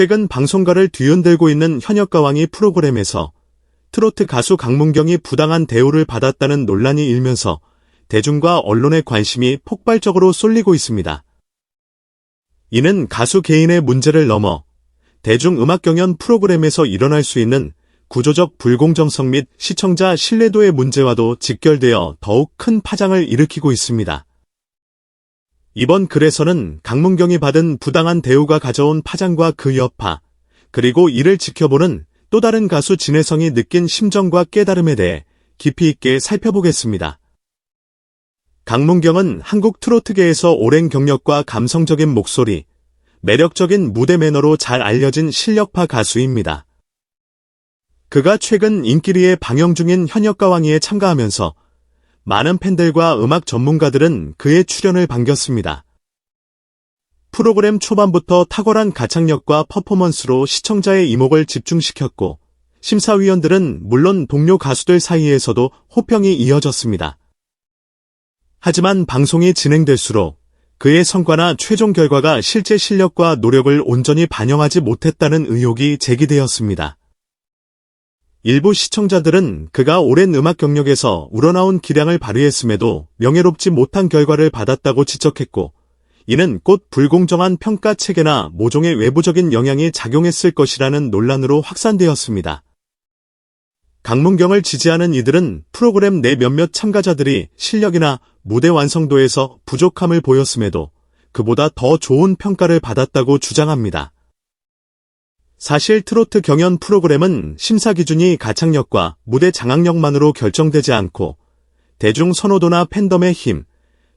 최근 방송가를 뒤흔들고 있는 현역가왕이 프로그램에서 트로트 가수 강문경이 부당한 대우를 받았다는 논란이 일면서 대중과 언론의 관심이 폭발적으로 쏠리고 있습니다. 이는 가수 개인의 문제를 넘어 대중음악 경연 프로그램에서 일어날 수 있는 구조적 불공정성 및 시청자 신뢰도의 문제와도 직결되어 더욱 큰 파장을 일으키고 있습니다. 이번 글에서는 강문경이 받은 부당한 대우가 가져온 파장과 그 여파, 그리고 이를 지켜보는 또 다른 가수 진혜성이 느낀 심정과 깨달음에 대해 깊이 있게 살펴보겠습니다. 강문경은 한국 트로트계에서 오랜 경력과 감성적인 목소리, 매력적인 무대 매너로 잘 알려진 실력파 가수입니다. 그가 최근 인기리에 방영 중인 현역가왕이에 참가하면서 많은 팬들과 음악 전문가들은 그의 출연을 반겼습니다. 프로그램 초반부터 탁월한 가창력과 퍼포먼스로 시청자의 이목을 집중시켰고, 심사위원들은 물론 동료 가수들 사이에서도 호평이 이어졌습니다. 하지만 방송이 진행될수록 그의 성과나 최종 결과가 실제 실력과 노력을 온전히 반영하지 못했다는 의혹이 제기되었습니다. 일부 시청자들은 그가 오랜 음악 경력에서 우러나온 기량을 발휘했음에도 명예롭지 못한 결과를 받았다고 지적했고, 이는 곧 불공정한 평가 체계나 모종의 외부적인 영향이 작용했을 것이라는 논란으로 확산되었습니다. 강문경을 지지하는 이들은 프로그램 내 몇몇 참가자들이 실력이나 무대 완성도에서 부족함을 보였음에도 그보다 더 좋은 평가를 받았다고 주장합니다. 사실 트로트 경연 프로그램은 심사 기준이 가창력과 무대 장악력만으로 결정되지 않고 대중 선호도나 팬덤의 힘,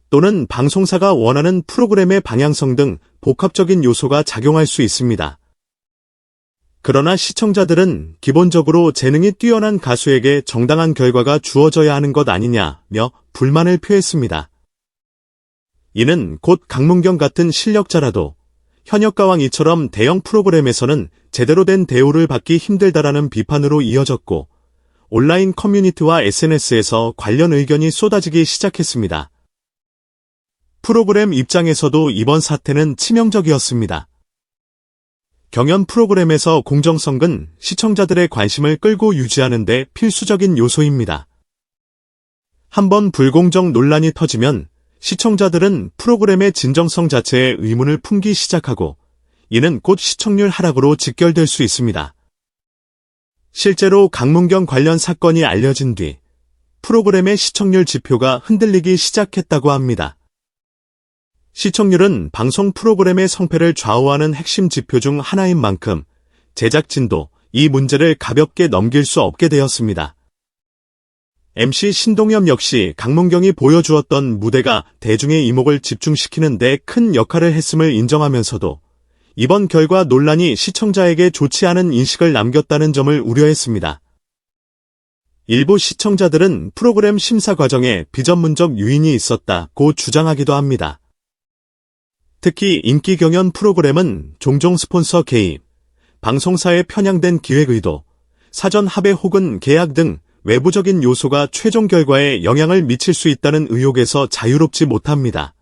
또는 방송사가 원하는 프로그램의 방향성 등 복합적인 요소가 작용할 수 있습니다. 그러나 시청자들은 기본적으로 재능이 뛰어난 가수에게 정당한 결과가 주어져야 하는 것 아니냐며 불만을 표했습니다. 이는 곧 강문경 같은 실력자라도 현역가왕 이처럼 대형 프로그램에서는 제대로 된 대우를 받기 힘들다라는 비판으로 이어졌고, 온라인 커뮤니티와 SNS에서 관련 의견이 쏟아지기 시작했습니다. 프로그램 입장에서도 이번 사태는 치명적이었습니다. 경연 프로그램에서 공정성은 시청자들의 관심을 끌고 유지하는 데 필수적인 요소입니다. 한번 불공정 논란이 터지면 시청자들은 프로그램의 진정성 자체에 의문을 품기 시작하고, 이는 곧 시청률 하락으로 직결될 수 있습니다. 실제로 강문경 관련 사건이 알려진 뒤 프로그램의 시청률 지표가 흔들리기 시작했다고 합니다. 시청률은 방송 프로그램의 성패를 좌우하는 핵심 지표 중 하나인 만큼 제작진도 이 문제를 가볍게 넘길 수 없게 되었습니다. MC 신동엽 역시 강문경이 보여주었던 무대가 대중의 이목을 집중시키는 데 큰 역할을 했음을 인정하면서도 이번 결과 논란이 시청자에게 좋지 않은 인식을 남겼다는 점을 우려했습니다. 일부 시청자들은 프로그램 심사 과정에 비전문적 요인이 있었다고 주장하기도 합니다. 특히 인기 경연 프로그램은 종종 스폰서 개입, 방송사에 편향된 기획 의도, 사전 합의 혹은 계약 등 외부적인 요소가 최종 결과에 영향을 미칠 수 있다는 의혹에서 자유롭지 못합니다.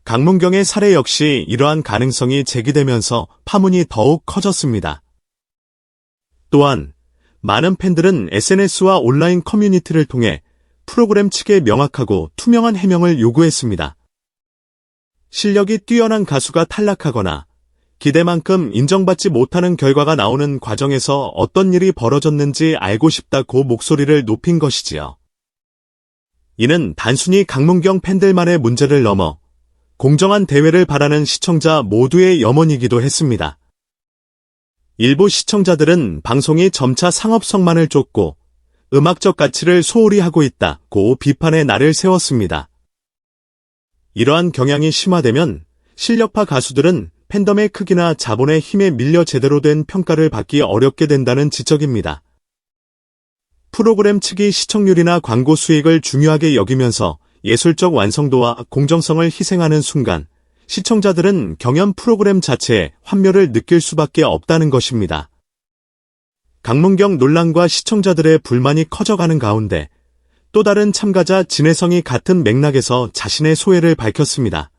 강문경의 사례 역시 이러한 가능성이 제기되면서 파문이 더욱 커졌습니다. 또한 많은 팬들은 SNS와 온라인 커뮤니티를 통해 프로그램 측에 명확하고 투명한 해명을 요구했습니다. 실력이 뛰어난 가수가 탈락하거나 기대만큼 인정받지 못하는 결과가 나오는 과정에서 어떤 일이 벌어졌는지 알고 싶다고 목소리를 높인 것이지요. 이는 단순히 강문경 팬들만의 문제를 넘어 공정한 대회를 바라는 시청자 모두의 염원이기도 했습니다. 일부 시청자들은 방송이 점차 상업성만을 쫓고 음악적 가치를 소홀히 하고 있다고 비판의 날을 세웠습니다. 이러한 경향이 심화되면 실력파 가수들은 팬덤의 크기나 자본의 힘에 밀려 제대로 된 평가를 받기 어렵게 된다는 지적입니다. 프로그램 측이 시청률이나 광고 수익을 중요하게 여기면서 예술적 완성도와 공정성을 희생하는 순간 시청자들은 경연 프로그램 자체에 환멸을 느낄 수밖에 없다는 것입니다. 강문경 논란과 시청자들의 불만이 커져가는 가운데 또 다른 참가자 진혜성이 같은 맥락에서 자신의 소회를 밝혔습니다.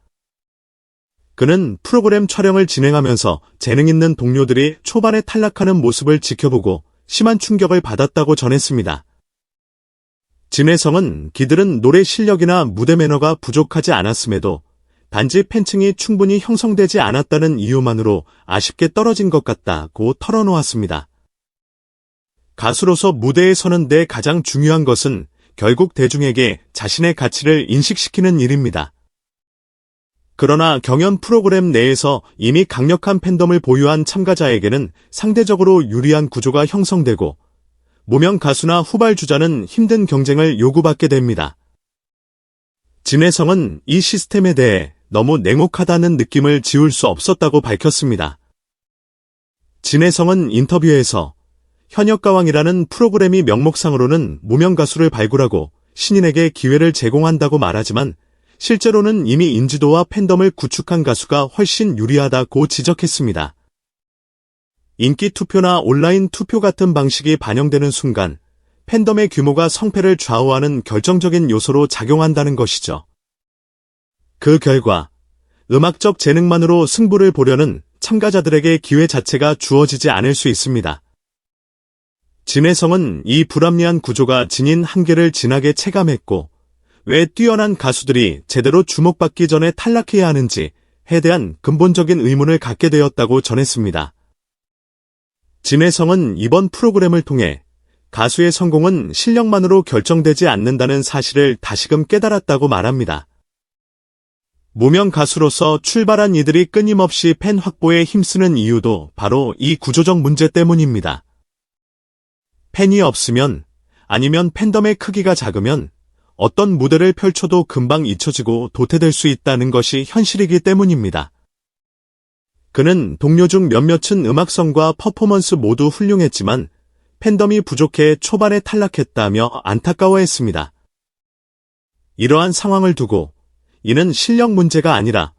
그는 프로그램 촬영을 진행하면서 재능 있는 동료들이 초반에 탈락하는 모습을 지켜보고 심한 충격을 받았다고 전했습니다. 진혜성은 그들은 노래 실력이나 무대 매너가 부족하지 않았음에도 단지 팬층이 충분히 형성되지 않았다는 이유만으로 아쉽게 떨어진 것 같다고 털어놓았습니다. 가수로서 무대에 서는 데 가장 중요한 것은 결국 대중에게 자신의 가치를 인식시키는 일입니다. 그러나 경연 프로그램 내에서 이미 강력한 팬덤을 보유한 참가자에게는 상대적으로 유리한 구조가 형성되고 무명 가수나 후발주자는 힘든 경쟁을 요구받게 됩니다. 진혜성은 이 시스템에 대해 너무 냉혹하다는 느낌을 지울 수 없었다고 밝혔습니다. 진혜성은 인터뷰에서 현역가왕이라는 프로그램이 명목상으로는 무명 가수를 발굴하고 신인에게 기회를 제공한다고 말하지만 실제로는 이미 인지도와 팬덤을 구축한 가수가 훨씬 유리하다고 지적했습니다. 인기 투표나 온라인 투표 같은 방식이 반영되는 순간 팬덤의 규모가 성패를 좌우하는 결정적인 요소로 작용한다는 것이죠. 그 결과 음악적 재능만으로 승부를 보려는 참가자들에게 기회 자체가 주어지지 않을 수 있습니다. 진혜성은 이 불합리한 구조가 지닌 한계를 진하게 체감했고 왜 뛰어난 가수들이 제대로 주목받기 전에 탈락해야 하는지에 대한 근본적인 의문을 갖게 되었다고 전했습니다. 진혜성은 이번 프로그램을 통해 가수의 성공은 실력만으로 결정되지 않는다는 사실을 다시금 깨달았다고 말합니다. 무명 가수로서 출발한 이들이 끊임없이 팬 확보에 힘쓰는 이유도 바로 이 구조적 문제 때문입니다. 팬이 없으면 아니면 팬덤의 크기가 작으면 어떤 무대를 펼쳐도 금방 잊혀지고 도태될 수 있다는 것이 현실이기 때문입니다. 그는 동료 중 몇몇은 음악성과 퍼포먼스 모두 훌륭했지만 팬덤이 부족해 초반에 탈락했다며 안타까워했습니다. 이러한 상황을 두고 이는 실력 문제가 아니라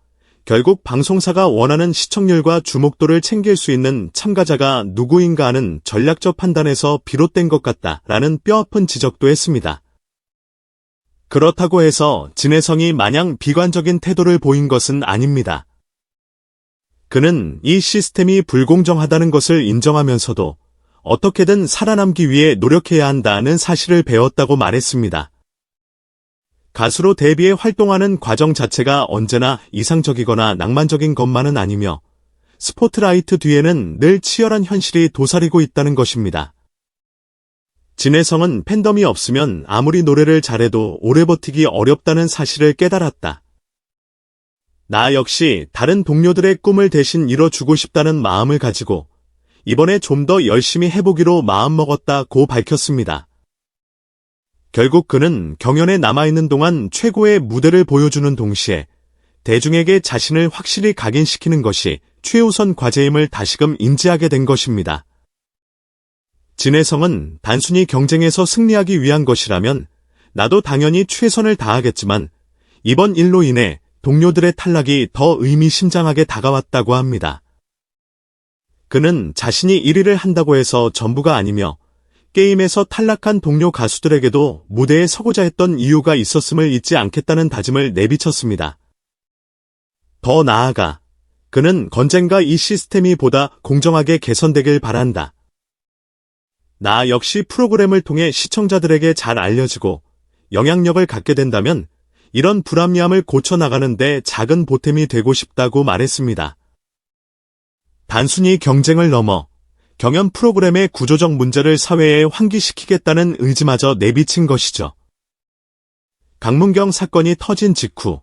결국 방송사가 원하는 시청률과 주목도를 챙길 수 있는 참가자가 누구인가 하는 전략적 판단에서 비롯된 것 같다라는 뼈아픈 지적도 했습니다. 그렇다고 해서 진혜성이 마냥 비관적인 태도를 보인 것은 아닙니다. 그는 이 시스템이 불공정하다는 것을 인정하면서도 어떻게든 살아남기 위해 노력해야 한다는 사실을 배웠다고 말했습니다. 가수로 데뷔해 활동하는 과정 자체가 언제나 이상적이거나 낭만적인 것만은 아니며 스포트라이트 뒤에는 늘 치열한 현실이 도사리고 있다는 것입니다. 진혜성은 팬덤이 없으면 아무리 노래를 잘해도 오래 버티기 어렵다는 사실을 깨달았다. 나 역시 다른 동료들의 꿈을 대신 이뤄주고 싶다는 마음을 가지고 이번에 좀 더 열심히 해보기로 마음먹었다고 밝혔습니다. 결국 그는 경연에 남아있는 동안 최고의 무대를 보여주는 동시에 대중에게 자신을 확실히 각인시키는 것이 최우선 과제임을 다시금 인지하게 된 것입니다. 진혜성은 단순히 경쟁에서 승리하기 위한 것이라면 나도 당연히 최선을 다하겠지만 이번 일로 인해 동료들의 탈락이 더 의미심장하게 다가왔다고 합니다. 그는 자신이 1위를 한다고 해서 전부가 아니며 게임에서 탈락한 동료 가수들에게도 무대에 서고자 했던 이유가 있었음을 잊지 않겠다는 다짐을 내비쳤습니다. 더 나아가 그는 언젠가 이 시스템이 보다 공정하게 개선되길 바란다. 나 역시 프로그램을 통해 시청자들에게 잘 알려지고 영향력을 갖게 된다면 이런 불합리함을 고쳐나가는 데 작은 보탬이 되고 싶다고 말했습니다. 단순히 경쟁을 넘어 경연 프로그램의 구조적 문제를 사회에 환기시키겠다는 의지마저 내비친 것이죠. 강문경 사건이 터진 직후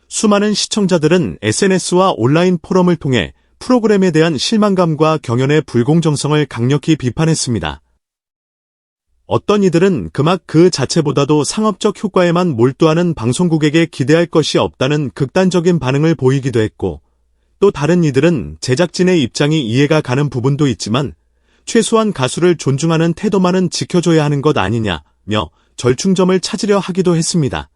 수많은 시청자들은 SNS와 온라인 포럼을 통해 프로그램에 대한 실망감과 경연의 불공정성을 강력히 비판했습니다. 어떤 이들은 그막 그 자체보다도 상업적 효과에만 몰두하는 방송국에게 기대할 것이 없다는 극단적인 반응을 보이기도 했고, 또 다른 이들은 제작진의 입장이 이해가 가는 부분도 있지만 최소한 가수를 존중하는 태도만은 지켜줘야 하는 것 아니냐며 절충점을 찾으려 하기도 했습니다.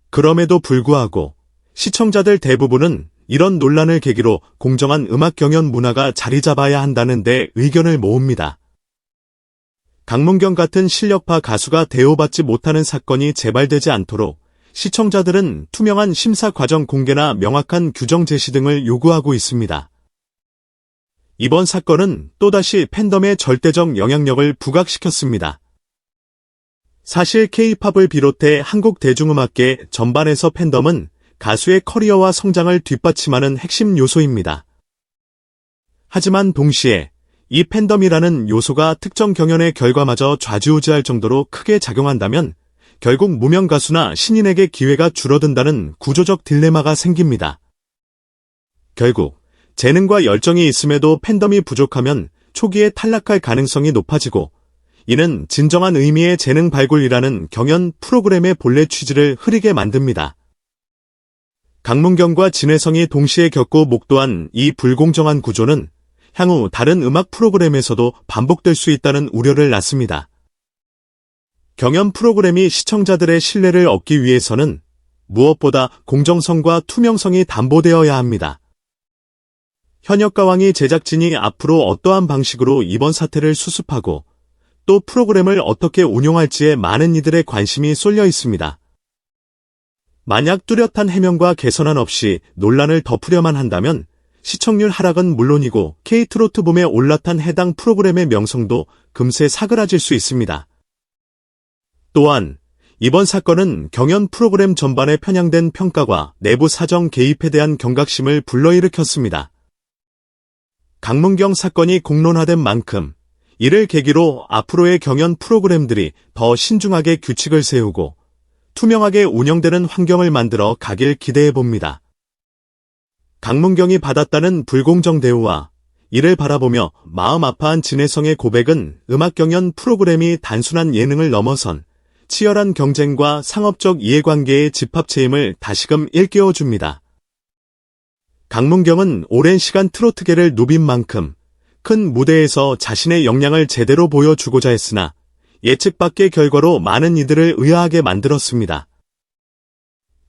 그럼에도 불구하고 시청자들 대부분은 이런 논란을 계기로 공정한 음악 경연 문화가 자리 잡아야 한다는 데 의견을 모읍니다. 강문경 같은 실력파 가수가 대우받지 못하는 사건이 재발되지 않도록 시청자들은 투명한 심사 과정 공개나 명확한 규정 제시 등을 요구하고 있습니다. 이번 사건은 또다시 팬덤의 절대적 영향력을 부각시켰습니다. 사실 K-팝을 비롯해 한국 대중음악계 전반에서 팬덤은 가수의 커리어와 성장을 뒷받침하는 핵심 요소입니다. 하지만 동시에 이 팬덤이라는 요소가 특정 경연의 결과마저 좌지우지할 정도로 크게 작용한다면 결국 무명 가수나 신인에게 기회가 줄어든다는 구조적 딜레마가 생깁니다. 결국 재능과 열정이 있음에도 팬덤이 부족하면 초기에 탈락할 가능성이 높아지고, 이는 진정한 의미의 재능 발굴이라는 경연 프로그램의 본래 취지를 흐리게 만듭니다. 강문경과 진혜성이 동시에 겪고 목도한 이 불공정한 구조는 향후 다른 음악 프로그램에서도 반복될 수 있다는 우려를 낳습니다. 경연 프로그램이 시청자들의 신뢰를 얻기 위해서는 무엇보다 공정성과 투명성이 담보되어야 합니다. 현역가왕이 제작진이 앞으로 어떠한 방식으로 이번 사태를 수습하고 또 프로그램을 어떻게 운용할지에 많은 이들의 관심이 쏠려 있습니다. 만약 뚜렷한 해명과 개선안 없이 논란을 덮으려만 한다면 시청률 하락은 물론이고 K트로트 붐에 올라탄 해당 프로그램의 명성도 금세 사그라질 수 있습니다. 또한 이번 사건은 경연 프로그램 전반에 편향된 평가와 내부 사정 개입에 대한 경각심을 불러일으켰습니다. 강문경 사건이 공론화된 만큼 이를 계기로 앞으로의 경연 프로그램들이 더 신중하게 규칙을 세우고 투명하게 운영되는 환경을 만들어 가길 기대해봅니다. 강문경이 받았다는 불공정 대우와 이를 바라보며 마음 아파한 진혜성의 고백은 음악 경연 프로그램이 단순한 예능을 넘어선 치열한 경쟁과 상업적 이해관계의 집합체임을 다시금 일깨워줍니다. 강문경은 오랜 시간 트로트계를 누빈 만큼 큰 무대에서 자신의 역량을 제대로 보여주고자 했으나 예측 밖의 결과로 많은 이들을 의아하게 만들었습니다.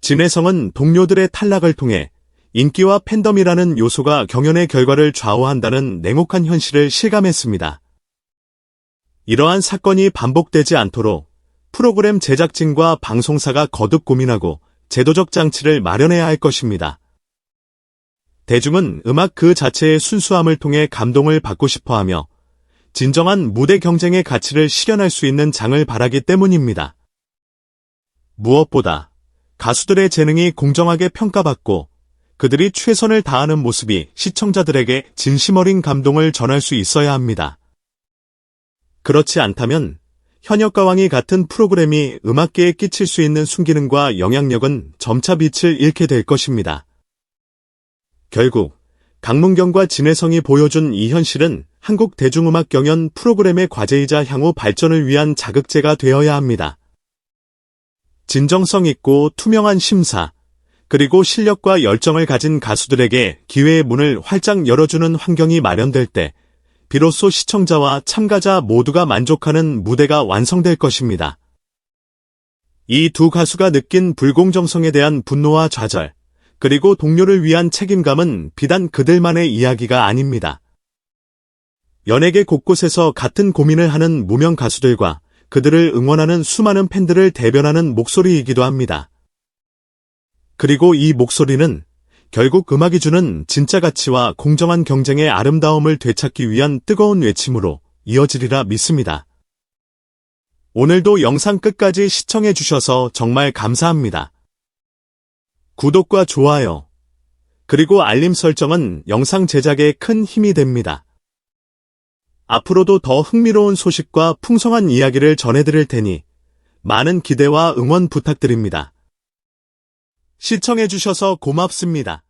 진혜성은 동료들의 탈락을 통해 인기와 팬덤이라는 요소가 경연의 결과를 좌우한다는 냉혹한 현실을 실감했습니다. 이러한 사건이 반복되지 않도록 프로그램 제작진과 방송사가 거듭 고민하고 제도적 장치를 마련해야 할 것입니다. 대중은 음악 그 자체의 순수함을 통해 감동을 받고 싶어하며 진정한 무대 경쟁의 가치를 실현할 수 있는 장을 바라기 때문입니다. 무엇보다 가수들의 재능이 공정하게 평가받고 그들이 최선을 다하는 모습이 시청자들에게 진심 어린 감동을 전할 수 있어야 합니다. 그렇지 않다면 현역가왕이 같은 프로그램이 음악계에 끼칠 수 있는 순기능과 영향력은 점차 빛을 잃게 될 것입니다. 결국 강문경과 진혜성이 보여준 이 현실은 한국 대중음악 경연 프로그램의 과제이자 향후 발전을 위한 자극제가 되어야 합니다. 진정성 있고 투명한 심사, 그리고 실력과 열정을 가진 가수들에게 기회의 문을 활짝 열어주는 환경이 마련될 때 비로소 시청자와 참가자 모두가 만족하는 무대가 완성될 것입니다. 이 두 가수가 느낀 불공정성에 대한 분노와 좌절, 그리고 동료를 위한 책임감은 비단 그들만의 이야기가 아닙니다. 연예계 곳곳에서 같은 고민을 하는 무명 가수들과 그들을 응원하는 수많은 팬들을 대변하는 목소리이기도 합니다. 그리고 이 목소리는 결국 음악이 주는 진짜 가치와 공정한 경쟁의 아름다움을 되찾기 위한 뜨거운 외침으로 이어지리라 믿습니다. 오늘도 영상 끝까지 시청해주셔서 정말 감사합니다. 구독과 좋아요, 그리고 알림 설정은 영상 제작에 큰 힘이 됩니다. 앞으로도 더 흥미로운 소식과 풍성한 이야기를 전해드릴 테니 많은 기대와 응원 부탁드립니다. 시청해주셔서 고맙습니다.